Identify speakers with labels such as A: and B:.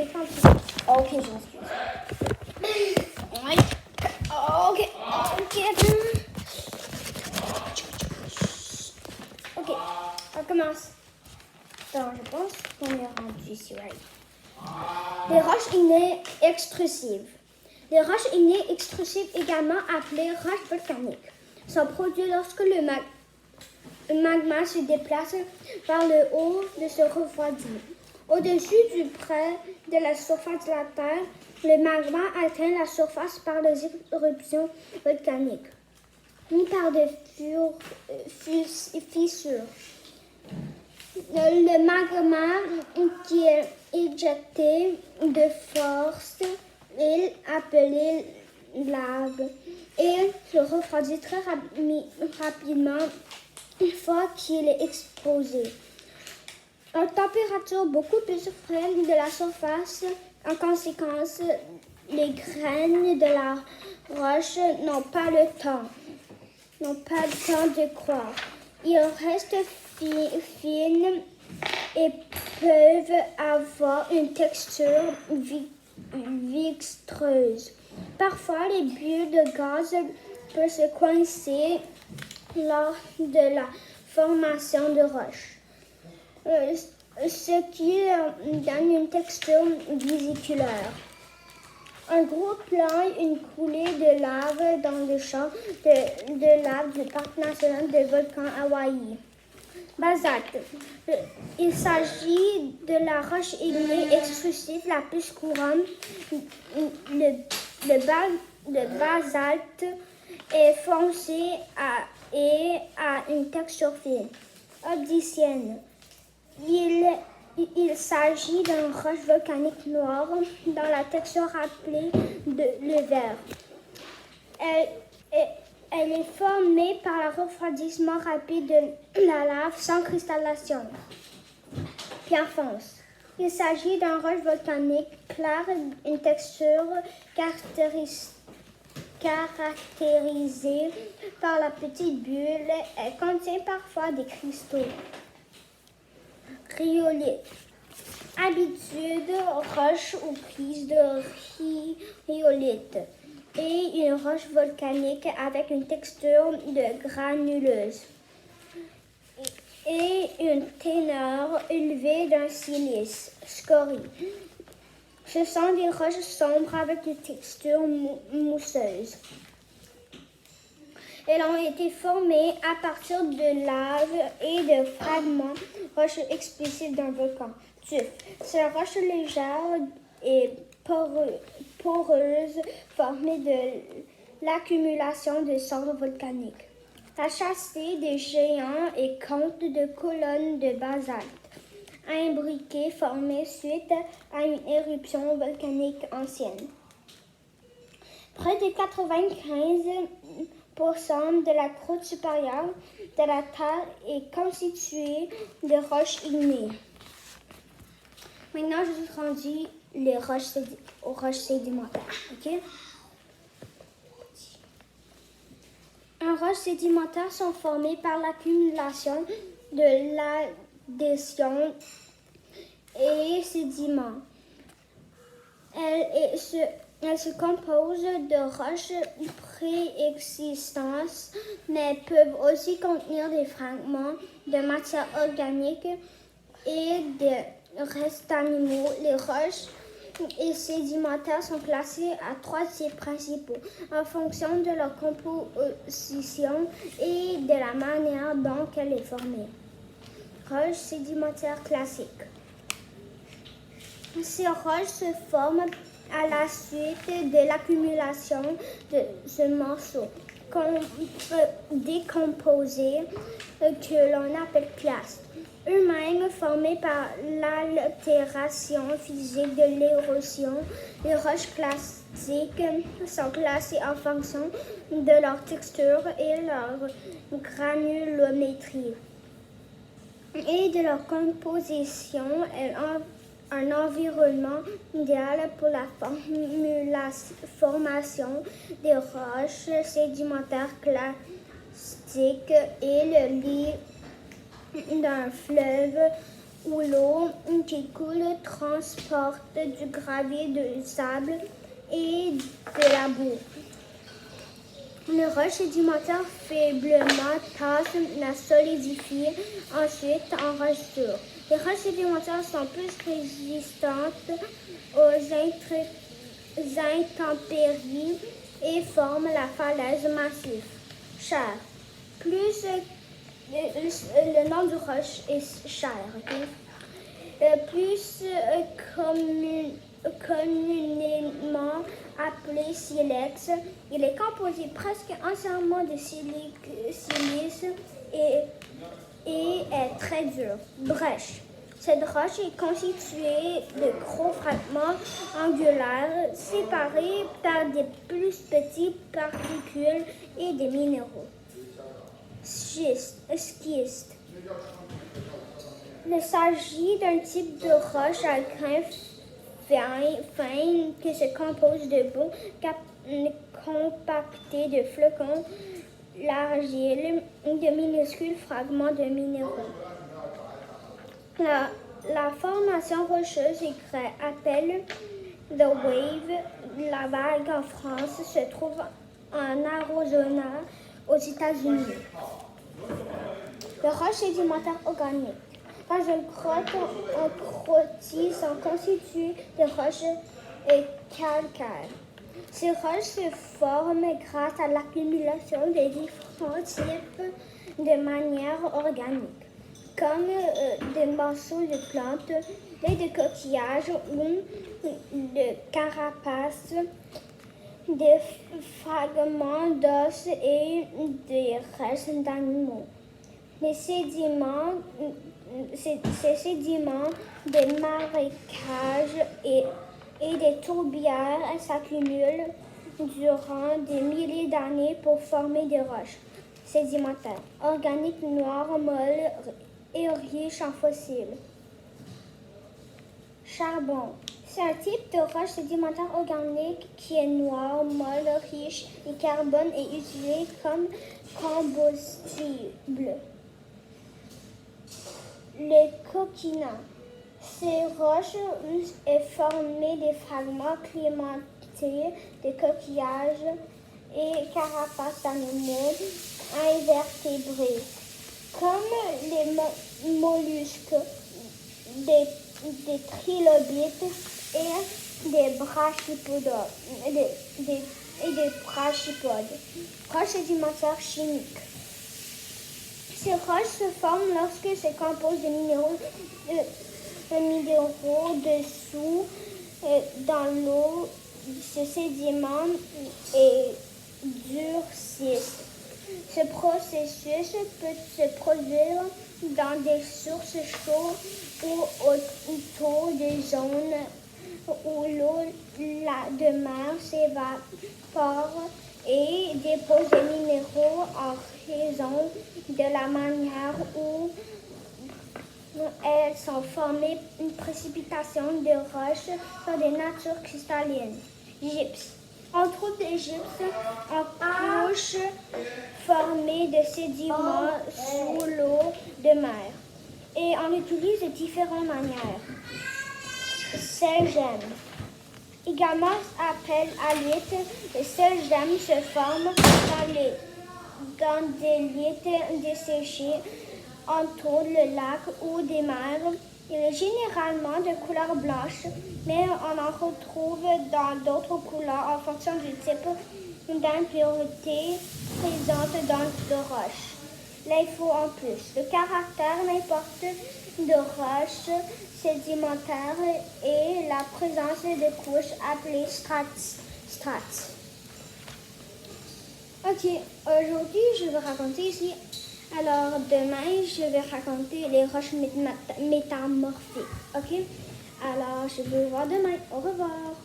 A: faire un petit peu. Ok, je m'excuse. Oui. Ok, ok, on commence. Donc, je pense qu'on est rendu ici, right? Les roches ignées extrusives. Les roches ignées extrusives, également appelées roches volcaniques, sont produites lorsque le magma se déplace vers le haut de se refroidit. Au-dessus du près de la surface de la Terre, le magma atteint la surface par des éruptions volcaniques ou par des fissures. Le magma qui est éjecté de force est appelé lave et se refroidit très rapidement une fois qu'il est exposé. À une température beaucoup plus faible de la surface, en conséquence, les graines de la roche n'ont pas le temps de croître. Ils restent fines et peuvent avoir une texture visqueuse. Parfois, les bulles de gaz peuvent se coincer lors de la formation de roches, ce qui donne une texture vésiculaire. Un gros plan, une coulée de lave dans le champ de lave du Parc national des volcans Hawaï. Basalte. Il s'agit de la roche ignée extrusive la plus courante. Le basalte est foncé et a une texture fine, obsidienne. Il s'agit d'une roche volcanique noire dont la texture appelée le verre. Elle est formée par le refroidissement rapide de la lave sans cristallisation. Pierre fonce. Il s'agit d'une roche volcanique claire, une texture caractérisée par la petite bulle. Elle contient parfois des cristaux. Rhyolite. Habitude, roche ou prise de rhyolite et une roche volcanique avec une texture de granuleuse et une teneur élevée d'un silice, scorie. Ce sont des roches sombres avec une texture mousseuse. Elles ont été formées à partir de lave et de fragments rocheux explosifs d'un volcan. Tuf. Ces roches légères et poreuses formées de l'accumulation de cendres volcaniques. La chasteté des géants est compte de colonnes de basalte imbriquées formées suite à une éruption volcanique ancienne. Près de 95% de la croûte supérieure de la Terre est constituée de roches ignées. Maintenant, je suis rendue aux roches sédimentaires. Okay? Les roches sédimentaires sont formées par l'accumulation de l'adhésion et sédiments. Elles se composent de roches préexistantes, mais peuvent aussi contenir des fragments de matière organique et de restes animaux. Les roches et sédimentaires sont classées à 3 types principaux en fonction de leur composition et de la manière dont elle est formée. Roches sédimentaires classiques. Ces roches se forment à la suite de l'accumulation de ce morceau qu'on peut décomposer, que l'on appelle claste. Eux-mêmes formés par l'altération physique de l'érosion, les roches clastiques sont classées en fonction de leur texture et leur granulométrie et de leur composition. Elles ont un environnement idéal pour la formation des roches sédimentaires clastiques et le lit d'un fleuve où l'eau qui coule transporte du gravier, du sable et de la boue. Le roche sédimentaire faiblement tasse la solidifie ensuite en roche dure. Les roches sédimentaires sont plus résistantes aux intempéries et forment la falaise massive. Chair. Plus le nom du roche est chair. Okay? Plus communément appelé silex, il est composé presque entièrement de silice et est très dur. Brèche. Cette roche est constituée de gros fragments angulaires séparés par des plus petites particules et des minéraux. Schiste. Il s'agit d'un type de roche à grains fins qui se compose de boue compactée de flocons d'argile ou de minuscules fragments de minéraux. La formation rocheuse appelle The Wave, la vague en France, se trouve en Arizona, aux États-Unis. Les roches sédimentaires organiques. Dans une grotte, un crottis sont constituées de roches calcaires. Ces roches se forment grâce à l'accumulation de différents types de manière organique, comme des morceaux de plantes, de coquillages ou de carapaces, des fragments d'os et des restes d'animaux. Ces sédiments des marécages et des tourbières s'accumulent durant des milliers d'années pour former des roches sédimentaires, organiques, noires, molles et riches en fossiles. Charbon. C'est un type de roche sédimentaire organique qui est noire, molle, riche et carbone et utilisé comme combustible. Les coquinins. Ces roches sont formées des fragments clémentés de coquillages et carapaces d'animaux invertébrés, comme les mollusques, des trilobites et des brachypodes. Roches sédimentaires chimiques. Ces roches se forment lorsque se composent de minéraux dessous dans l'eau. Ce sédiment est durcissent. Ce processus peut se produire dans des sources chaudes ou autour des zones où l'eau de mer s'évapore et dépose des minéraux en raison de la manière où elles sont formées, une précipitation de roches sur des natures cristallines. Gypse. On trouve des gypses en couches formées de sédiments sous l'eau de mer et on l'utilise de différentes manières. Sel-gemme. Également appelé halite, le sel-gemme se forme dans des litres desséchés autour du lac ou des mers. Il est généralement de couleur blanche, mais on en retrouve dans d'autres couleurs en fonction du type d'impureté présente dans la roche. L'info en plus. Le caractère n'importe de roche sédimentaire et la présence de couches appelées strates. Ok, aujourd'hui je vais raconter ici. Alors demain je vais raconter les roches métamorphiques. Ok, alors je vais vous voir demain. Au revoir.